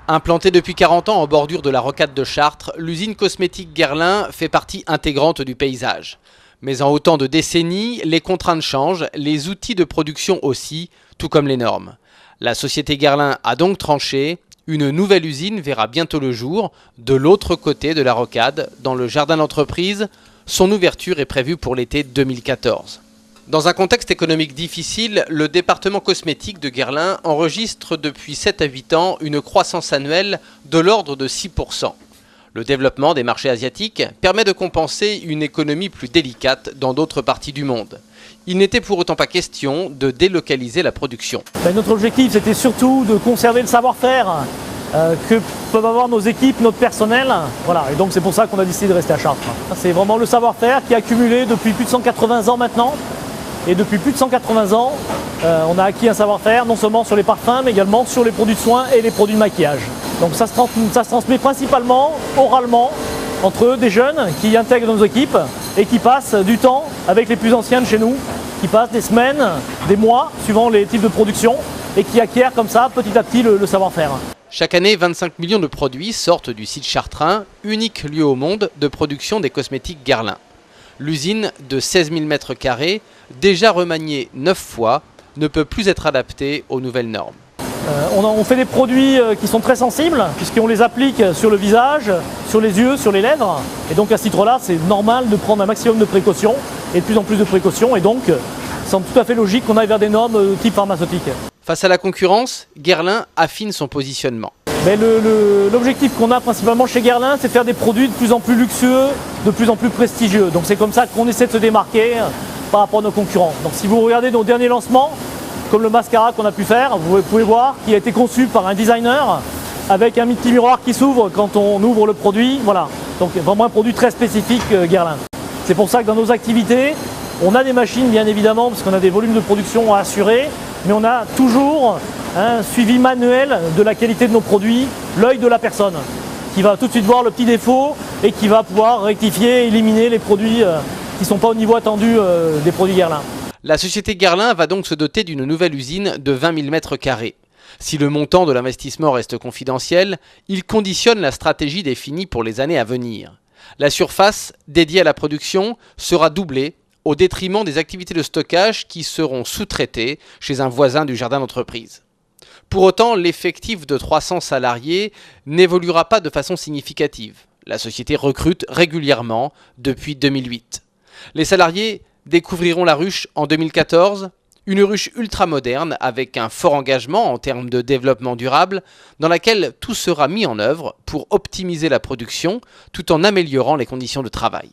Implantée depuis 40 ans en bordure de la rocade de Chartres, l'usine cosmétique Guerlain fait partie intégrante du paysage. Mais en autant de décennies, les contraintes changent, les outils de production aussi, tout comme les normes. La société Guerlain a donc tranché. Une nouvelle usine verra bientôt le jour, de l'autre côté de la rocade, dans le jardin d'entreprise. Son ouverture est prévue pour l'été 2014. Dans un contexte économique difficile, le département cosmétique de Guerlain enregistre depuis 7 à 8 ans une croissance annuelle de l'ordre de 6%. Le développement des marchés asiatiques permet de compenser une économie plus délicate dans d'autres parties du monde. Il n'était pour autant pas question de délocaliser la production. Notre objectif, c'était surtout de conserver le savoir-faire que peuvent avoir nos équipes, notre personnel. Voilà. Et donc c'est pour ça qu'on a décidé de rester à Chartres. C'est vraiment le savoir-faire qui est accumulé depuis plus de 180 ans maintenant. Et depuis plus de 180 ans, on a acquis un savoir-faire non seulement sur les parfums, mais également sur les produits de soins et les produits de maquillage. Donc ça se transmet principalement oralement entre des jeunes qui intègrent nos équipes et qui passent du temps avec les plus anciens de chez nous, qui passent des semaines, des mois, suivant les types de production, et qui acquièrent comme ça petit à petit le savoir-faire. Chaque année, 25 millions de produits sortent du site chartrain, unique lieu au monde de production des cosmétiques Guerlain. L'usine de 16 000 m², déjà remaniée 9 fois, ne peut plus être adaptée aux nouvelles normes. On fait des produits qui sont très sensibles, puisqu'on les applique sur le visage, sur les yeux, sur les lèvres. Et donc à ce titre-là, c'est normal de prendre un maximum de précautions, et de plus en plus de précautions. Et donc, il semble tout à fait logique qu'on aille vers des normes type pharmaceutique. Face à la concurrence, Guerlain affine son positionnement. L'objectif qu'on a principalement chez Guerlain, c'est de faire des produits de plus en plus luxueux, de plus en plus prestigieux. Donc c'est comme ça qu'on essaie de se démarquer par rapport à nos concurrents. Donc si vous regardez nos derniers lancements, comme le mascara qu'on a pu faire, vous pouvez voir qu'il a été conçu par un designer avec un petit miroir qui s'ouvre quand on ouvre le produit. Voilà. Donc vraiment un produit très spécifique Guerlain. C'est pour ça que dans nos activités, on a des machines bien évidemment, parce qu'on a des volumes de production à assurer, mais on a toujours un suivi manuel de la qualité de nos produits, l'œil de la personne, qui va tout de suite voir le petit défaut et qui va pouvoir rectifier, éliminer les produits qui ne sont pas au niveau attendu des produits Guerlain. La société Guerlain va donc se doter d'une nouvelle usine de 20 000 m². Si le montant de l'investissement reste confidentiel, il conditionne la stratégie définie pour les années à venir. La surface dédiée à la production sera doublée au détriment des activités de stockage qui seront sous-traitées chez un voisin du jardin d'entreprise. Pour autant, l'effectif de 300 salariés n'évoluera pas de façon significative. La société recrute régulièrement depuis 2008. Les salariés découvriront la ruche en 2014, une ruche ultra moderne avec un fort engagement en termes de développement durable, dans laquelle tout sera mis en œuvre pour optimiser la production tout en améliorant les conditions de travail.